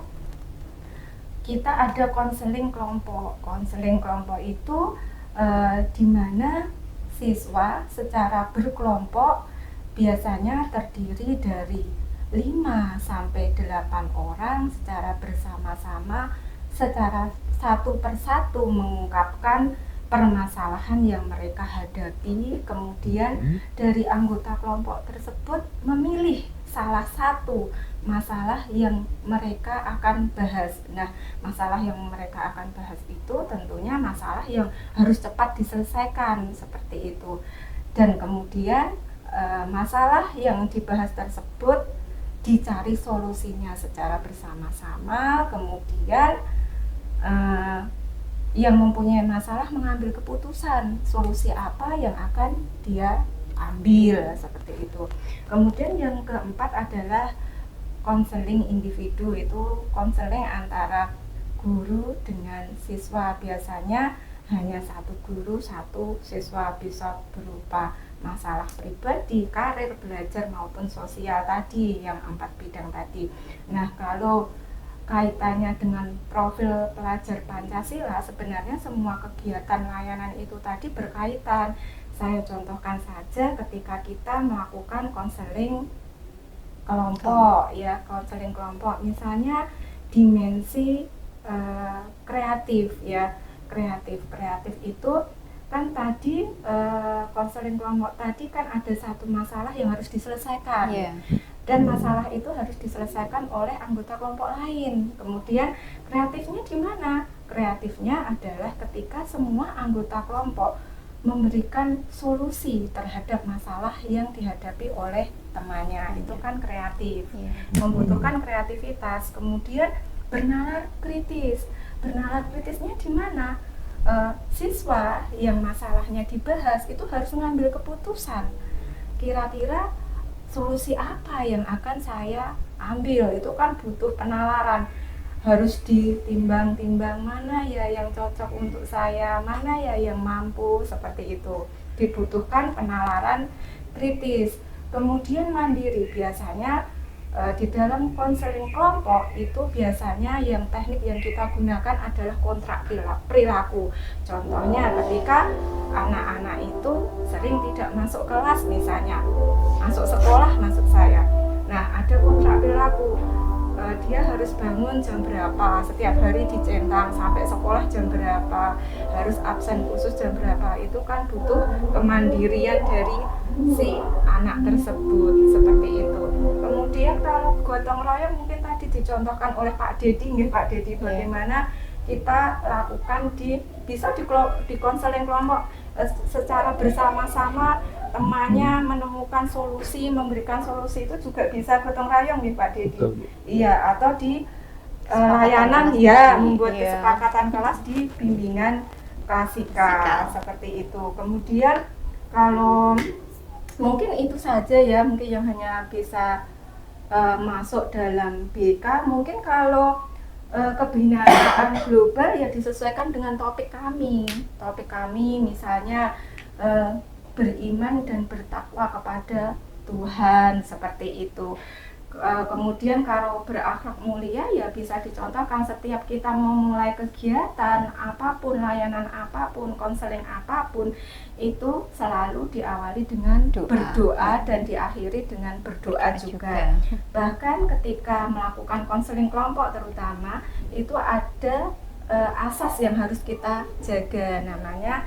kita ada konseling kelompok. Konseling kelompok itu di mana siswa secara berkelompok biasanya terdiri dari 5 sampai 8 orang secara bersama-sama, secara satu persatu mengungkapkan permasalahan yang mereka hadapi. Kemudian dari anggota kelompok tersebut memilih salah satu masalah yang mereka akan bahas. Nah, masalah yang mereka akan bahas itu tentunya masalah yang harus cepat diselesaikan seperti itu. Dan kemudian masalah yang dibahas tersebut dicari solusinya secara bersama-sama. Kemudian yang mempunyai masalah mengambil keputusan solusi apa yang akan dia diambil seperti itu. Kemudian yang keempat adalah konseling individu, itu konseling antara guru dengan siswa. Biasanya hanya satu guru, satu siswa, bisa berupa masalah pribadi, karir, belajar maupun sosial tadi, yang 4 bidang tadi. Nah, kalau kaitannya dengan profil pelajar Pancasila, sebenarnya semua kegiatan layanan itu tadi berkaitan. Saya contohkan saja ketika kita melakukan konseling kelompok, ya, konseling kelompok, misalnya dimensi kreatif, ya, kreatif itu kan tadi konseling kelompok tadi kan ada satu masalah yang harus diselesaikan. Dan masalah itu harus diselesaikan oleh anggota kelompok lain. Kemudian kreatifnya di mana? Kreatifnya adalah ketika semua anggota kelompok memberikan solusi terhadap masalah yang dihadapi oleh temannya. Itu kan kreatif, membutuhkan kreativitas. Kemudian bernalar kritis. Bernalar kritisnya di mana? Siswa yang masalahnya dibahas itu harus mengambil keputusan. Kira-kira solusi apa yang akan saya ambil? Itu kan butuh penalaran, harus ditimbang-timbang mana ya yang cocok untuk saya, mana ya yang mampu, seperti itu. Dibutuhkan penalaran kritis. Kemudian mandiri, biasanya di dalam konseling kelompok itu biasanya yang teknik yang kita gunakan adalah kontrak perilaku. Contohnya ketika anak-anak itu sering tidak masuk kelas, misalnya masuk sekolah maksud saya. Nah, ada kontrak perilaku, dia harus bangun jam berapa, setiap hari dicentang, sampai sekolah jam berapa, harus absen khusus jam berapa. Itu kan butuh kemandirian dari si anak tersebut, seperti itu. Kemudian kalau gotong royong mungkin tadi dicontohkan oleh Pak Dedi, Pak Dedi, bagaimana kita lakukan bisa di konseling kelompok secara bersama-sama, temannya menemukan solusi, memberikan solusi, itu juga bisa gotong royong nih Pak Dedi. Iya, atau di layanan ya, membuat kesepakatan kelas di bimbingan klasika, seperti itu. Kemudian kalau mungkin itu saja ya, mungkin yang hanya bisa masuk dalam BK. Mungkin kalau kebinaan global ya disesuaikan dengan topik kami. Topik kami misalnya beriman dan bertakwa kepada Tuhan, seperti itu. Kemudian kalau berakhlak mulia ya bisa dicontohkan setiap kita memulai kegiatan apapun, layanan apapun, konseling apapun, itu selalu diawali dengan berdoa dan diakhiri dengan berdoa juga. Bahkan ketika melakukan konseling kelompok terutama, itu ada asas yang harus kita jaga, namanya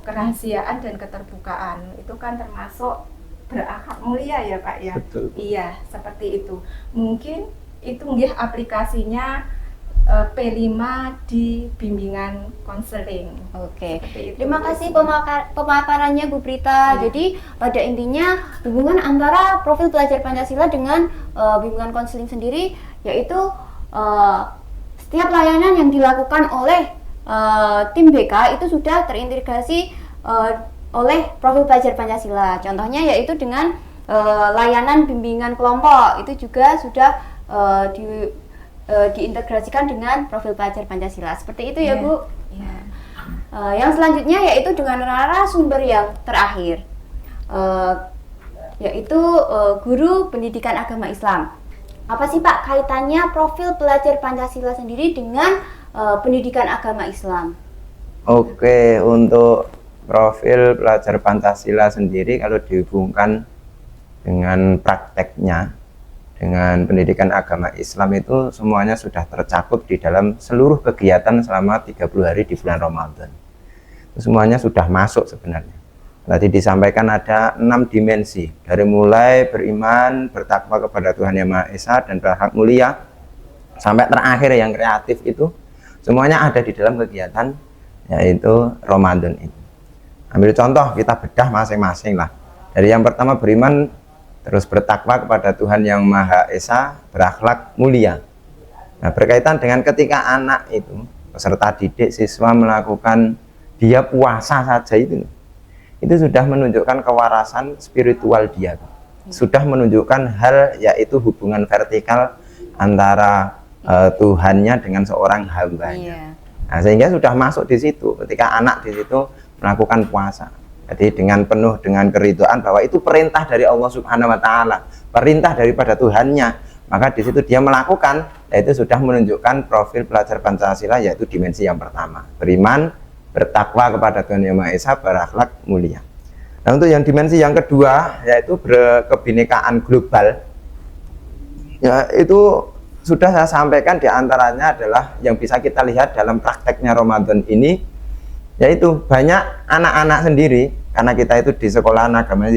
kerahasiaan dan keterbukaan. Itu kan termasuk berakhlak mulia ya Pak ya. Betul. Iya, seperti itu. Mungkin itu nggih aplikasinya P5 di bimbingan konseling. Oke. Terima kasih pemaparannya Bu Prita. Jadi pada intinya hubungan antara profil pelajar Pancasila dengan bimbingan konseling sendiri, yaitu setiap layanan yang dilakukan oleh tim BK itu sudah terintegrasi oleh profil pelajar Pancasila. Contohnya yaitu dengan layanan bimbingan kelompok, itu juga sudah diintegrasikan dengan profil pelajar Pancasila. Seperti itu ya Bu. Yang selanjutnya yaitu dengan narasumber yang terakhir, yaitu guru pendidikan agama Islam. Apa sih Pak kaitannya profil pelajar Pancasila sendiri dengan pendidikan agama Islam? Oke, untuk profil pelajar Pancasila sendiri kalau dihubungkan dengan prakteknya, dengan pendidikan agama Islam, itu semuanya sudah tercakup di dalam seluruh kegiatan selama 30 hari di bulan Ramadan. Itu semuanya sudah masuk sebenarnya. Tadi disampaikan ada 6 dimensi, dari mulai beriman, bertakwa kepada Tuhan Yang Maha Esa dan berakhlak mulia, sampai terakhir yang kreatif, itu semuanya ada di dalam kegiatan yaitu Ramadan itu. Ambil contoh, kita bedah masing-masing lah. Dari yang pertama beriman, terus bertakwa kepada Tuhan Yang Maha Esa, berakhlak mulia. Nah, berkaitan dengan ketika anak itu, peserta didik, siswa melakukan dia puasa saja itu sudah menunjukkan kewarasan spiritual dia, sudah menunjukkan hal yaitu hubungan vertikal antara Tuhannya dengan seorang hambanya. Nah, sehingga sudah masuk di situ ketika anak di situ melakukan puasa. Jadi dengan penuh dengan keridhaan bahwa itu perintah dari Allah Subhanahu wa taala, perintah daripada Tuhannya, maka di situ dia melakukan, yaitu sudah menunjukkan profil pelajar Pancasila, yaitu dimensi yang pertama, beriman, bertakwa kepada Tuhan Yang Maha Esa, berakhlak mulia. Nah, untuk yang dimensi yang kedua yaitu berkebinekaan global, ya itu sudah saya sampaikan, diantaranya adalah yang bisa kita lihat dalam prakteknya Ramadan ini, yaitu banyak anak-anak sendiri, karena kita itu di sekolah agamanya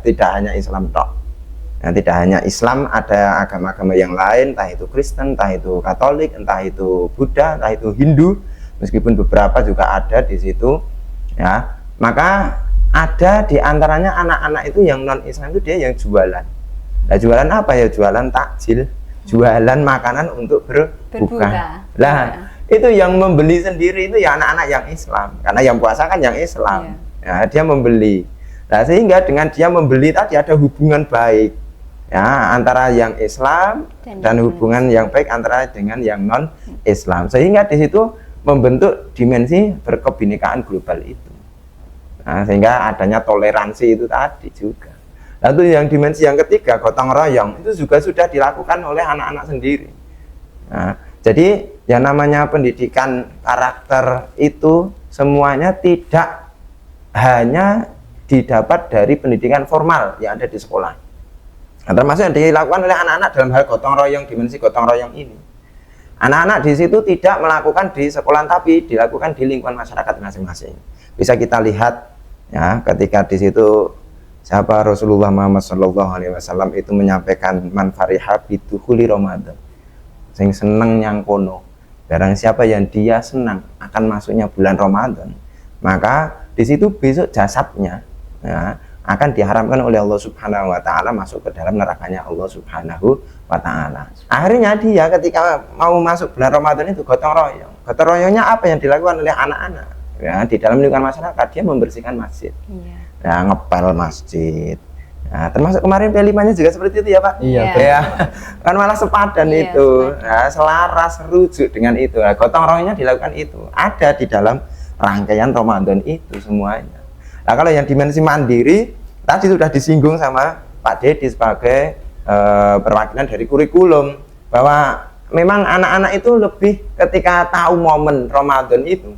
tidak hanya Islam tok. Nah, tidak hanya Islam, ada agama-agama yang lain, entah itu Kristen, entah itu Katolik, entah itu Buddha, entah itu Hindu, meskipun beberapa juga ada di situ, ya. Maka ada di antaranya anak-anak itu yang non Islam itu dia yang jualan. Nah, jualan apa ya? Jualan takjil, jualan makanan untuk berbuka. Lah, itu yang membeli sendiri itu ya anak-anak yang Islam, karena yang puasa kan yang Islam. Ya, dia membeli. Nah, sehingga dengan dia membeli tadi ada hubungan baik, ya, antara yang Islam dan hubungan yang baik antara dengan yang non Islam, sehingga di situ membentuk dimensi berkebinekaan global itu. Nah, sehingga adanya toleransi itu tadi juga. Lalu yang dimensi yang ketiga, gotong royong, itu juga sudah dilakukan oleh anak-anak sendiri. Nah, jadi yang namanya pendidikan karakter itu semuanya tidak hanya didapat dari pendidikan formal yang ada di sekolah. Nah, termasuk yang dilakukan oleh anak-anak dalam hal gotong royong, dimensi gotong royong ini. Anak-anak di situ tidak melakukan di sekolah, tapi dilakukan di lingkungan masyarakat masing-masing. Bisa kita lihat ya, ketika di situ siapa Rasulullah Muhammad SAW itu menyampaikan man fariha bidukhuli Ramadan, sing seneng yang kono, barang siapa yang dia senang akan masuknya bulan Ramadan, maka di situ besok jasadnya ya, akan diharamkan oleh Allah Subhanahu wa taala masuk ke dalam nerakanya Allah Subhanahu wa taala. Akhirnya dia ketika mau masuk bulan Ramadan itu gotong royong. Gotong royongnya apa yang dilakukan oleh anak-anak? Ya, di dalam lingkungan masyarakat dia membersihkan masjid. Ya, ngepel masjid. Nah, termasuk kemarin P5-nya juga seperti itu ya Pak? Iya. Ya, kan malah sepadan itu. Nah, selaras rujuk dengan itu. Nah, gotong royongnya dilakukan itu. Ada di dalam rangkaian Ramadan itu semuanya. Nah, kalau yang dimensi mandiri tadi sudah disinggung sama Pak Dedi sebagai perwakilan dari kurikulum, bahwa memang anak-anak itu lebih ketika tahu momen Ramadan itu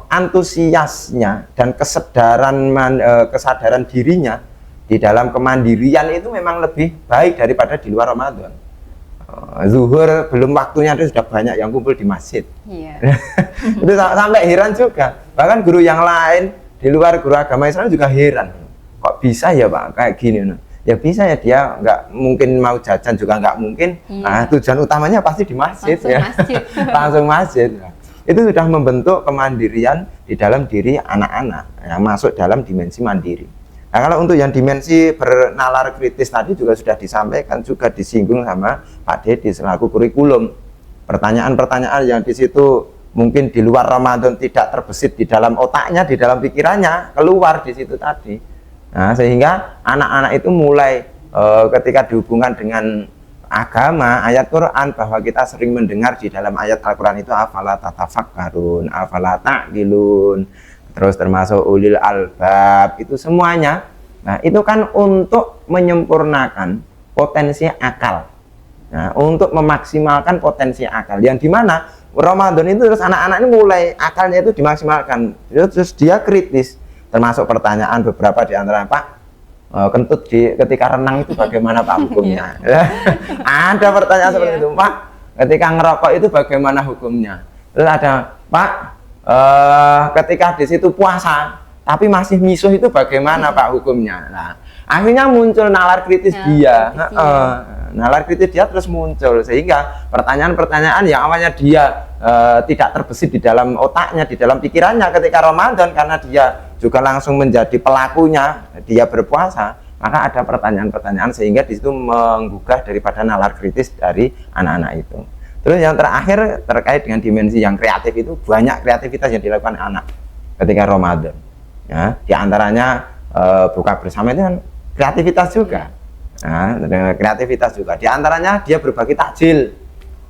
antusiasnya dan kesadaran dirinya di dalam kemandirian itu memang lebih baik daripada di luar Ramadan. Zuhur belum waktunya itu sudah banyak yang kumpul di masjid. Itu sampai heran juga, bahkan guru yang lain di luar guru agama Islam juga heran, kok bisa ya Pak kayak gini. Ya bisa ya, dia nggak mungkin mau jajan juga nggak mungkin. Nah, tujuan utamanya pasti di masjid. Langsung masjid. Itu sudah membentuk kemandirian di dalam diri anak-anak yang masuk dalam dimensi mandiri. Nah, kalau untuk yang dimensi bernalar kritis tadi juga sudah disampaikan, juga disinggung sama Pak Dedi selaku kurikulum. Pertanyaan-pertanyaan yang di situ mungkin di luar Ramadan tidak terbesit di dalam otaknya, di dalam pikirannya, keluar di situ tadi. Nah, sehingga anak-anak itu mulai ketika dihubungkan dengan agama, ayat Quran, bahwa kita sering mendengar di dalam ayat Al-Quran itu afala tatafakkarun, afala ta'qilun, terus termasuk ulil albab, itu semuanya. Nah, itu kan untuk menyempurnakan potensi akal. Nah, untuk memaksimalkan potensi akal, yang dimana Ramadan itu terus anak-anak ini mulai akalnya itu dimaksimalkan, terus dia kritis. Termasuk pertanyaan beberapa di antara Pak, kentut ketika renang itu bagaimana Pak hukumnya? Ada pertanyaan seperti itu, Pak, ketika ngerokok itu bagaimana hukumnya? Terus ada, Pak, ketika di situ puasa tapi masih misuh itu bagaimana Pak hukumnya? Nah, akhirnya muncul nalar kritis dia. Nalar kritis dia terus muncul, sehingga pertanyaan-pertanyaan yang awalnya dia tidak terbesit di dalam otaknya, di dalam pikirannya ketika Ramadan, karena dia juga langsung menjadi pelakunya, dia berpuasa, maka ada pertanyaan-pertanyaan sehingga di situ menggugah daripada nalar kritis dari anak-anak itu. Terus yang terakhir terkait dengan dimensi yang kreatif, itu banyak kreativitas yang dilakukan anak ketika Ramadan. Ya, di antaranya buka bersama itu kan kreativitas juga. Nah, kreativitas juga. Di antaranya dia berbagi takjil,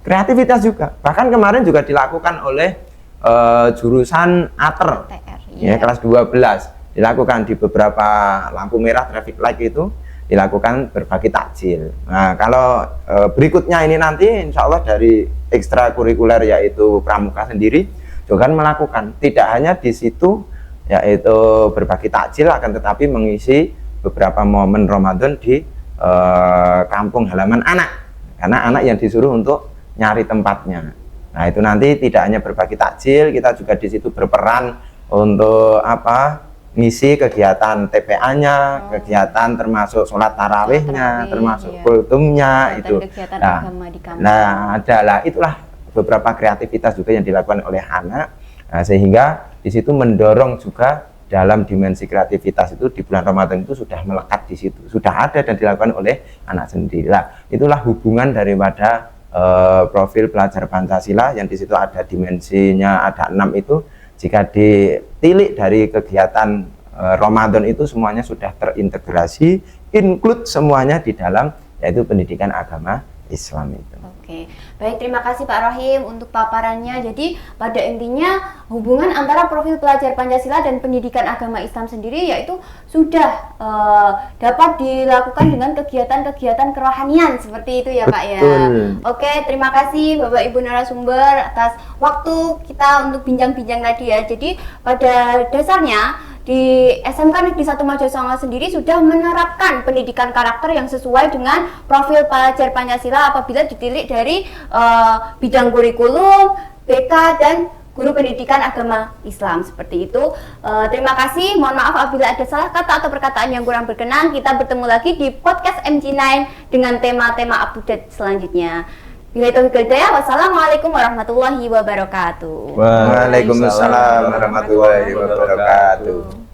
kreativitas juga. Bahkan kemarin juga dilakukan oleh jurusan ATER, ya, kelas 12, dilakukan di beberapa lampu merah traffic light itu dilakukan berbagi takjil. Nah, kalau berikutnya ini nanti insya Allah dari ekstrakurikuler yaitu pramuka sendiri juga kan melakukan, tidak hanya di situ yaitu berbagi takjil, akan tetapi mengisi beberapa momen Ramadan di kampung halaman anak, karena anak yang disuruh untuk nyari tempatnya. Nah, itu nanti tidak hanya berbagi takjil, kita juga di situ berperan untuk ngisi kegiatan TPA-nya, kegiatan termasuk sholat tarawihnya, termasuk kultumnya itu. Nah, adalah itulah beberapa kreativitas juga yang dilakukan oleh anak. Nah, sehingga di situ mendorong juga dalam dimensi kreativitas itu di bulan Ramadan itu sudah melekat di situ, sudah ada dan dilakukan oleh anak sendiri. Nah, itulah hubungan daripada profil pelajar Pancasila yang di situ ada dimensinya, ada 6 itu. Jika ditilik dari kegiatan Ramadan itu semuanya sudah terintegrasi, include semuanya di dalam yaitu pendidikan agama Islam itu. Oke, baik, terima kasih Pak Rohim untuk paparannya. Jadi pada intinya hubungan antara profil pelajar Pancasila dan pendidikan agama Islam sendiri yaitu sudah dapat dilakukan dengan kegiatan-kegiatan kerohanian seperti itu ya Pak ya. Oke, terima kasih Bapak Ibu narasumber atas waktu kita untuk bincang-bincang tadi ya. Jadi pada dasarnya di SMK Negeri 1 Mojosongo sendiri sudah menerapkan pendidikan karakter yang sesuai dengan profil pelajar Pancasila apabila ditilik dari bidang kurikulum, BK, dan guru pendidikan agama Islam seperti itu. Terima kasih, mohon maaf apabila ada salah kata atau perkataan yang kurang berkenan. Kita bertemu lagi di podcast MG9 dengan tema-tema update selanjutnya. Wassalamualaikum warahmatullahi wabarakatuh. Waalaikumsalam warahmatullahi wabarakatuh.